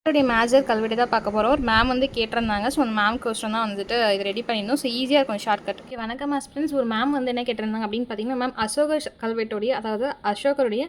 Major கல்வெட்டு தான் பார்க்க போகிறோம். ஒரு மேம் வந்து கேட்டிருந்தாங்க. ஸோ அந்த மேம் கொஸ்டின் தான் வந்துட்டு இது ரெடி பண்ணியிருந்தோம். ஸோ ஈஸியாக இருக்கும் ஷார்ட்கட். ஓகே, வணக்கம் ஹஸ்பண்ட்ஸ். ஒரு மேம் வந்து என்ன கேட்டிருந்தாங்க அப்படின்னு பார்த்தீங்கன்னா, மேம் அசோகர் கல்வெட்டுடைய அதாவது அசோகருடைய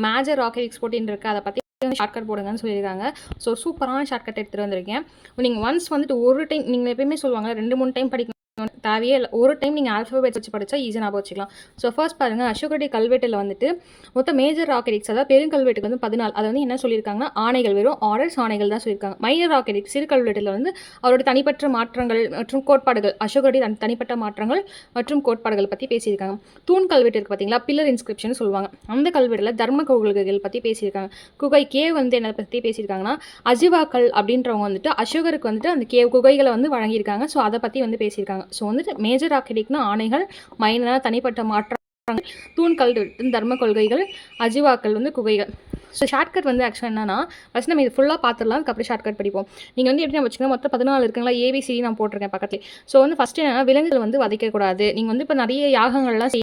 மேஜர் ராக்கெட் எக்ஸ்போர்ட்டின் இருக்குது, அதை பற்றி ஷார்ட்கட் போடுங்கன்னு சொல்லியிருக்காங்க. ஸோ சூப்பரான ஷார்ட்கட் எடுத்துகிட்டு வந்திருக்கேன். நீங்கள் ஒன்ஸ் வந்துட்டு ஒரு டைம் நீங்கள் எப்பயுமே சொல்லுவாங்க 2-3 டைம் படிக்கணும் தேவையே இல்லை. ஒரு டைம் நீங்கள் ஆல்ஃபபெட்ஸ் வச்சு படித்தா ஈஸியாக ஞாபகம் வச்சுக்கலாம். ஸோ ஃபர்ஸ்ட் பாருங்கள், அசோகருடைய கல்வெட்டில் வந்துட்டு மொத்தம் மேஜர் ராக்கெட்டிக்ஸ் அதாவது பெருங்கல்வெட்டுக்கு வந்து 14. அதை வந்து என்ன சொல்லியிருக்காங்கன்னா ஆணைகள், வெறும் ஆர்டர்ஸ் ஆணைகள் தான் சொல்லியிருக்காங்க. மைனர் ராக்கெட்டிக்ஸ் சிறு கல்வெட்டில் வந்து அவருடைய தனிப்பட்ட மாற்றங்கள் மற்றும் கோட்பாடுகள், அசோகருடைய தனிப்பட்ட மாற்றங்கள் மற்றும் கோட்பாடுகள் பற்றி பேசியிருக்காங்க. தூண் கல்வெட்டு இருக்குது பார்த்தீங்களா, பில்லர் இன்ஸ்கிரிப்ஷன் சொல்லுவாங்க. அந்த கல்வெட்டில் தர்ம கோவில்கள் பற்றி பேசியிருக்காங்க. குகை கேவ் வந்து என்ன பற்றி பேசியிருக்காங்கன்னா அஜிவாக்கள் அப்படின்றவங்க வந்துட்டு அசோகருக்கு வந்துட்டு அந்த குகைகளை வந்து வழங்கியிருக்காங்க. ஸோ அதை பற்றி வந்து பேசியிருக்காங்க. ஸோ வந்துட்டு மேஜர் ராக்கெட்டிக்னா ஆணைகள், மைனராக தனிப்பட்ட மாற்றங்கள், தூண் கல்வெட்டு தர்ம கொள்கைகள், அஜிவாக்கள் வந்து குகைகள். ஸோ ஷார்ட்கட் வந்து ஆக்சுவலாக என்னன்னா, ஃபஸ்ட் நம்ம இது ஃபுல்லாக பார்த்துடலாம், அதுக்கப்புறம் ஷார்ட்கட் படிப்போம். நீங்கள் வந்து எப்படி நம்ம வச்சுக்கோங்க, மொத்தம் 14 இருக்குங்களா, ஏபிசிடி நான் போட்டிருக்கேன் பக்கத்துலேயே. ஸோ வந்து ஃபஸ்ட்டு என்னன்னா, விலங்குகள் வந்து வதைக்கக்கூடாது. நீங்கள் வந்து இப்போ நிறைய யாகங்கள்லாம்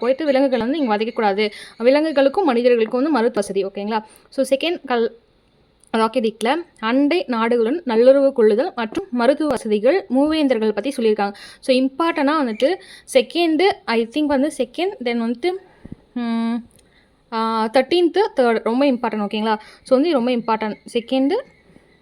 போயிட்டு விலங்குகள் வந்து நீங்கள் வதைக்கக்கூடாது. விலங்குகளுக்கும் மனிதர்களுக்கும் வந்து மருத்துவ வசதி. ஓகேங்களா. ஸோ செகண்ட் ராக்கெட்டிக்கில் அண்டை நாடுகளுடன் நல்லுறவு கொள்ளுதல் மற்றும் மருத்துவ வசதிகள், மூவேந்தர்கள் பற்றி சொல்லியிருக்காங்க. ஸோ இம்பார்ட்டனாக வந்துட்டு செகண்டு, ஐ திங்க் வந்து செகண்ட், தென் வந்துட்டு 13th 3rd ரொம்ப இம்பார்ட்டன்ட். ஓகேங்களா. ஸோ வந்து ரொம்ப இம்பார்ட்டன்ட் செகண்டு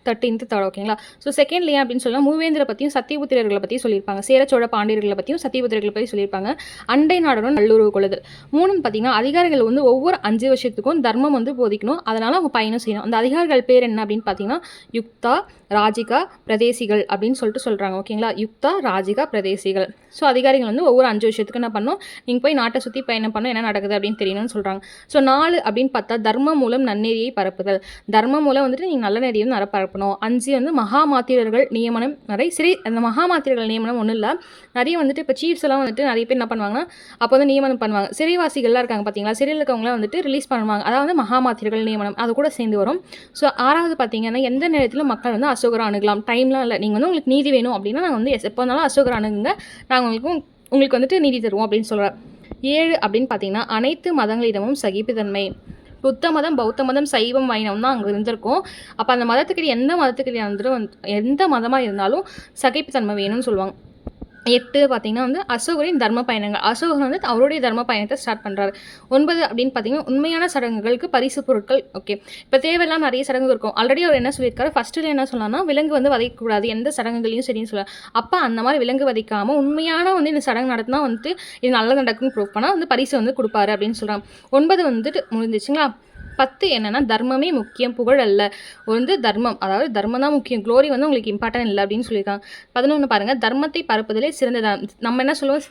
13th 3rd. ஓகேங்களா. ஸோ செகண்ட்ல ஏன் அப்படின்னு சொன்னால் மூவேந்தரை பற்றியும் சத்தியபுத்திரர்களை பற்றியும் சொல்லியிருப்பாங்க. சேரச்சோழ பாண்டியர்களை பற்றியும் சத்தியபுத்திரர்களை பற்றி சொல்லியிருப்பாங்க. அண்டை நாடுடன் நல்லுறவு கொள்ளுதல். 3 பார்த்தீங்கன்னா அதிகாரிகள் வந்து ஒவ்வொரு 5 வருஷத்துக்கும் தர்மம் வந்து போதிக்கணும், அதனால் அவங்க பயணம் செய்யணும். அந்த அதிகாரிகள் பேர் என்ன அப்படின்னு பார்த்தீங்கன்னா யுக்தா, ராஜிகா, பிரதேசிகள் அப்படின்னு சொல்லிட்டு சொல்கிறாங்க. ஓகேங்களா. யுக்தா, ராஜிகா, பிரதேசிகள். ஸோ அதிகாரிகள் வந்து ஒவ்வொரு 5 வருஷத்துக்கு என்ன பண்ணணும், நீங்கள் போய் நாட்டை சுற்றி பயணம் பண்ணணும், என்ன நடக்குது அப்படின்னு தெரியணும்னு சொல்கிறாங்க. ஸோ 4 அப்படின்னு பார்த்தா தர்மம் மூலம் நன்னெறியை பரப்புதல். தர்மம் மூலம் வந்துட்டு நீங்கள் நல்ல நெறியை வந்து பரப்பணும். 5 வந்து மகாமாத்திரர்கள் நியமனம். நிறைய அந்த மகாமாத்திரர்கள் நியமனம் ஒன்றும் இல்லை, நிறைய வந்துட்டு இப்போ சீஃப்ஸ் எல்லாம் வந்துட்டு நிறைய பேர் என்ன பண்ணுவாங்கன்னா அப்போ வந்து நியமனம் பண்ணுவாங்க. சிறைவாசிகள்லாம் இருக்காங்க பார்த்தீங்களா, சிறையில் இருக்கவங்களாம் வந்துட்டு ரிலீஸ் பண்ணுவாங்க. அதாவது மகாமாத்திரர்கள் நியமனம் அது கூட சேர்ந்து வரும். ஸோ 6வது பார்த்தீங்கன்னா எந்த நேரத்தில் மக்கள் வந்து அசோகரை அணுகலாம். டைம்லாம் இல்லை, நீங்கள் வந்து உங்களுக்கு நீதி வேணும் அப்படின்னா நாங்கள் வந்து எப்போ இருந்தாலும் அசோகரை அணுகுங்க, நாங்கள் உங்களுக்கு வந்துட்டு நீதி தருவோம் அப்படின்னு சொல்கிறார். 7 அப்படின்னு பார்த்தீங்கன்னா அனைத்து மதங்களிடமும் சகிப்புத்தன்மை. புத்த மதம், பௌத்த மதம், சைவம், வைணவம் தான் அங்கே இருந்திருக்கும். அப்போ அந்த மதத்துக்கு எந்த மதத்துக்கு வந்துட்டு எந்த மதமாக இருந்தாலும் சகிப்புத்தன்மை வேணும்னு சொல்லுவாங்க. 8 பார்த்தீங்கன்னா வந்து அசோகரின் தர்ம பயணங்கள். அசோகர் வந்து அவருடைய தர்ம பயணத்தை ஸ்டார்ட் பண்ணுறாரு. 9 அப்படின்னு பார்த்தீங்கன்னா உண்மையான சடங்குகளுக்கு பரிசு பொருட்கள். ஓகே, இப்போ தேவையெல்லாம் நிறைய சடங்கு இருக்கும். ஆல்ரெடி அவர் என்ன சொல்லியிருக்காரு, ஃபஸ்ட்டில் என்ன சொல்லலாம்னா விலங்கு வந்து வதைக்கக்கூடாது, எந்த சடங்குகளையும் சரின்னு சொல்லலாம். அப்போ அந்த மாதிரி விலங்கு வதைக்காமல் உண்மையான வந்து இந்த சடங்கு நடத்தினா வந்துட்டு இது நல்ல நடக்குன்னு ப்ரூவ் பண்ணால் வந்து பரிசு வந்து கொடுப்பாரு அப்படின்னு சொல்கிறாங்க. 9 வந்துட்டு முடிஞ்சிச்சுங்களா. 10 என்னன்னா தர்மமே முக்கியம், புகழ் அல்ல. வந்து தர்மம், அதாவது தர்மம் தான் முக்கியம், க்ளோரி வந்து உங்களுக்கு இம்பார்ட்டன்ட் இல்லை அப்படின்னு சொல்லியிருக்காங்க. 11 பாருங்கள், தர்மத்தை பரப்புதலே சிறந்த தானம். நம்ம என்ன சொல்லுவோம்,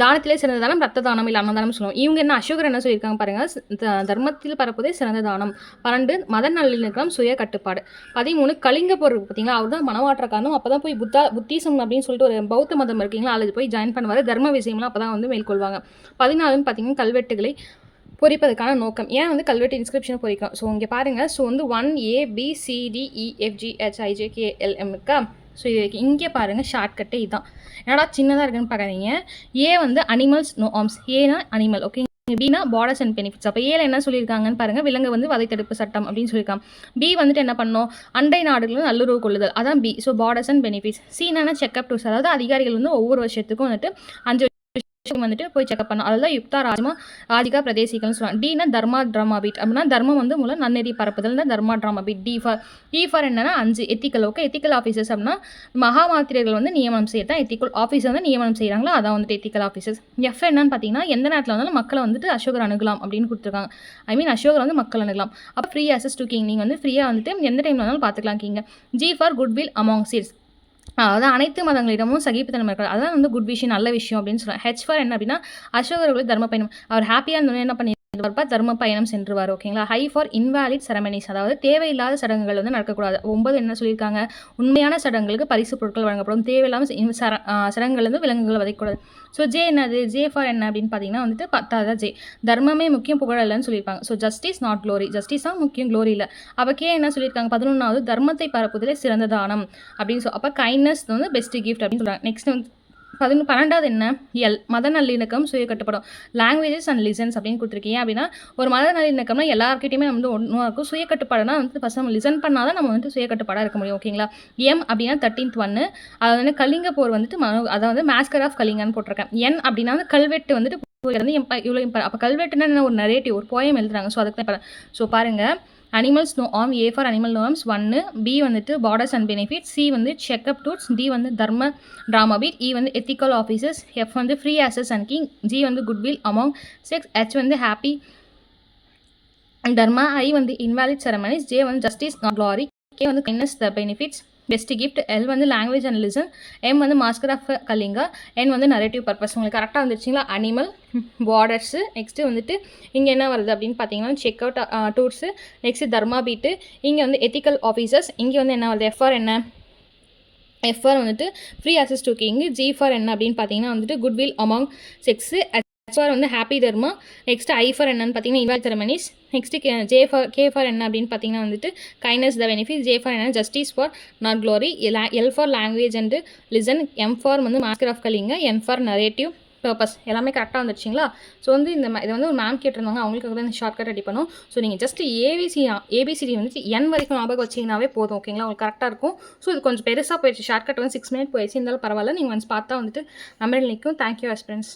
தானத்திலே சிறந்த தானம் ரத்த தானம் இல்லை அன்னதானம் சொல்லுவோம். இவங்க என்ன அசோகர் என்ன சொல்லியிருக்காங்க பாருங்கள், தர்மத்தில் பரப்புதே சிறந்த தானம். 12 மத நல்லிணக்கம், சுய கட்டுப்பாடு. 13 கலிங்க போர் பார்த்தீங்களா, அவர் தான் மனவாற்ற காரணம். அப்போ தான் போய் புத்திசம் அப்படின்னு சொல்லிட்டு ஒரு பௌத்த மதம் இருக்கீங்களா, அதில் போய் ஜாயின் பண்ணுவார். தர்ம விஷயம்லாம் அப்போ தான் வந்து மேற்கொள்வாங்க. 14 பார்த்தீங்கன்னா கல்வெட்டுகளை பொறிப்பதற்கான நோக்கம். ஏன் வந்து கல்வெட்டு இன்ஸ்கிரிப்ஷன் பொறிக்கும். ஸோ இங்கே பாருங்கள், ஸோ வந்து 1ABCDEFGHIJKLM இருக்கா. ஸோ இது இங்கே பாருங்கள் ஷார்ட்கட்டே இதுதான். என்னடா சின்னதாக இருக்குன்னு பார்க்காதீங்க. ஏ வந்து அனிமல்ஸ் நோ ஆர்ம்ஸ், ஏனா animal. Okay, Bina borders and benefits. அப்போ ஏல என்ன சொல்லியிருக்காங்கன்னு பாருங்கள், விலங்கு வந்து வதை தடுப்பு சட்டம் அப்படின்னு சொல்லியிருக்காங்க. பி வந்துட்டு என்ன பண்ணோம், அண்டை நாடுகளும் நல்லுறவு கொள்ளுதல், அதான் B. So borders and benefits. சீனா செக்அப் டூஸ், அதாவது அதிகாரிகள் வந்து ஒவ்வொரு வருஷத்துக்கும் வந்துட்டு 5 வந்துட்டு போய் செக்அப் பண்ணணும். அதுதான் யுக்தா, ராஜிகா, பிரதேசிகள்னு சொல்லுவாங்க. டினா தர்மா ட்ராமா பீட் அப்படின்னா தர்மம் வந்து மூலம் நன்னெறி பரப்புதல் தான் தர்மா ட்ராமா பீட். இ ஃபார் என்னன்னா 5 எத்திக்கல். ஓகே, எத்திக்கல் ஆஃபீஸர்ஸ் அப்படின்னா மகாமாத்திரர்கள் வந்து நியமனம் செய்யத்தான் எத்திக்கல் ஆஃபீஸர் வந்து நியமனம் செய்கிறாங்களோ அதான் வந்துட்டு எத்திக்கல் ஆஃபீஸர்ஸ். எஃப் என்னன்னு பார்த்தீங்கன்னா எந்த நேரத்தில் வந்தாலும் மக்களை வந்துட்டு அசோகர் அணுகலாம் அப்படின்னு கொடுத்துருக்காங்க. ஐ மீன் அசோகர் வந்து மக்கள் அணுகலாம். அப்போ ஃப்ரீ ஆக்சஸ் டு கிங், நீங்கள் வந்து ஃப்ரீயாக வந்துட்டு எந்த டைமில் வந்தாலும் பார்த்துக்கலாம் கிங்க. G for goodwill among sects, அதாவது அனைத்து மதங்களிடமும் சகிப்புத்தன்மை இருக்கிறது, அதான் வந்து குட் விஷயம், நல்ல விஷயம் அப்படின்னு சொல்லுவாங்க. ஹெச் ஃபார் என்ன அப்படின்னா அசோகர்களுடைய தர்ம பயணம். அவர் ஹாப்பியாக இருந்தோன்னு என்ன பண்ணி தர்ம பயணம் சென்றுவார். ஓகேங்களா. ஹை ஃபார் இன்வாலிட் செரமனிஸ், அதாவது தேவையில்லாத சடங்குகள் வந்து நடக்கக்கூடாது. 9 என்ன சொல்லியிருக்காங்க, உண்மையான சடங்குகளுக்கு பரிசு பொருட்கள் வழங்கப்படும், தேவையில்லாமல் சடங்குகள் வந்து விலங்குகள் வதைக்கூடாது. ஸோ ஜே என்னது, ஜே ஃபார் என்ன அப்படின்னு பார்த்தீங்கன்னா வந்துட்டு 10 ஜே தர்மமே முக்கியம், புகழ் இல்லைன்னு சொல்லியிருப்பாங்க. So justice not glory, justice தான் முக்கியம், க்ளோரி இல்லை. அப்போ கே என்ன சொல்லியிருக்காங்க, 11வது தர்மத்தை பரப்புதலே சிறந்த தானம் அப்படின்னு அப்போ கைண்ட்னஸ் வந்து பெஸ்ட் கிஃப்ட் அப்படின்னு சொல்கிறாங்க. நெக்ஸ்ட் வந்து 12வது என்ன? எல் மத நல்லிணக்கம் சுய கட்டுப்படம். லாங்குவேஜஸ் அண்ட் லிசன்ஸ் அப்படின்னு கொடுத்துருக்கீங்க அப்படின்னா ஒரு மத நல்லிணக்கம்னா எல்லாருக்கிட்டையுமே நம்ம வந்து ஒன்றா இருக்கும். சுய கட்டுப்பாடுனா வந்து ஃபஸ்ட் நம்ம லிசன் பண்ணால் தான் நம்ம வந்து சுய கட்டுப்பாடாக இருக்க முடியும். ஓகேங்களா? எம் அப்படின்னா 13th ஒன்று அது வந்து கலிங்க போர் வந்துட்டு அதாவது மேஸ்கர் ஆஃப் கலிங்கன்னு போட்டிருக்கேன். என் அப்படின்னா வந்து கல்வெட்டு வந்துட்டு வந்து இவ்வளோ அப்போ கல்வெட்டுன்னா என்ன? ஒரு நரேட்டிவ் ஒரு போயம் எழுதுறாங்க. ஸோ அதுக்கு தான் ஸோ பாருங்கள் animals no harm. A for animal no harms 1. B வந்துட்டு பார்டர்ஸ் அண்ட் பெனிஃபிட்ஸ். சி வந்து செக்அப் டூட்ஸ். டி வந்து தர்ம ட்ராமா பீட். இ வந்து எத்திக்கல் ஆஃபீஸர்ஸ். எஃப் வந்து ஃப்ரீ ஆசஸ் அண்ட் கிங். ஜி வந்து குட்வில் அமாங் செக்ஸ். ஹெச் வந்து ஹாப்பி தர்மா. ஐ வந்து இன்வாலிட் செரமனிஸ். ஜே வந்து ஜஸ்டிஸ் நாட் க்ளாரி. கே வந்து kindness the benefits best gift. L வந்து லாங்குவேஜ் அண்ட் லிசன். எம் வந்து மாஸ்கர் ஆஃப் கலிங்கா. என் வந்து நரேட்டிவ் பர்பஸ். உங்களுக்கு கரெக்டாக வந்துருச்சிங்களா? அனிமல் பார்டர்ஸு நெக்ஸ்ட்டு வந்துட்டு இங்கே என்ன வருது அப்படின்னு பார்த்தீங்கன்னா செக் அவுட் டூர்ஸு நெக்ஸ்ட்டு தர்மா பீட்டு. இங்கே வந்து எத்திக்கல் ஆஃபீஸர்ஸ். இங்கே வந்து என்ன வருது? எஃப்ஆர் என்ன? எஃப்ஆர் வந்துட்டு free access to king. G for என்ன அப்படின்னு பார்த்தீங்கன்னா வந்துட்டு குட்வில் அமாங் செக்ஸு. ஃபார் வந்து happy dharma. Next I for என்னன்னு பார்த்தீங்கன்னா involve ceremonies. Next K for என்ன அப்படின்னு பார்த்தீங்கன்னா வந்துட்டு kindness the benefit. J for என்ன? Justice for not glory. L for language and listen. M for வந்து massacre of Kalinga. N for narrative purpose. எல்லாமே கரெக்டாக வந்துருச்சிங்களா? ஸோ வந்து இதை வந்து ஒரு மேம் கேட்டிருந்தாங்க, அவங்களுக்கு தான் இந்த ஷார்ட்கட் ரெடி பண்ணும். ஸோ நீங்கள் ஜஸ்ட் ஏபிசிடி வந்துட்டு என் வரைக்கும் ஞாபகம் வச்சிங்கனாவே போதும். ஓகேங்களா? உங்களுக்கு கரெக்டாக இருக்கும். ஸோ இது கொஞ்சம் பெருசாக போயிடுச்சு. ஷார்ட்கட் வந்து 6 மினிட் போயிடுச்சு. இருந்தாலும் பரவாயில்ல. நீங்கள் வந்து பார்த்தா வந்துட்டு மெமரியில் நிற்கும். Thank you aspirants.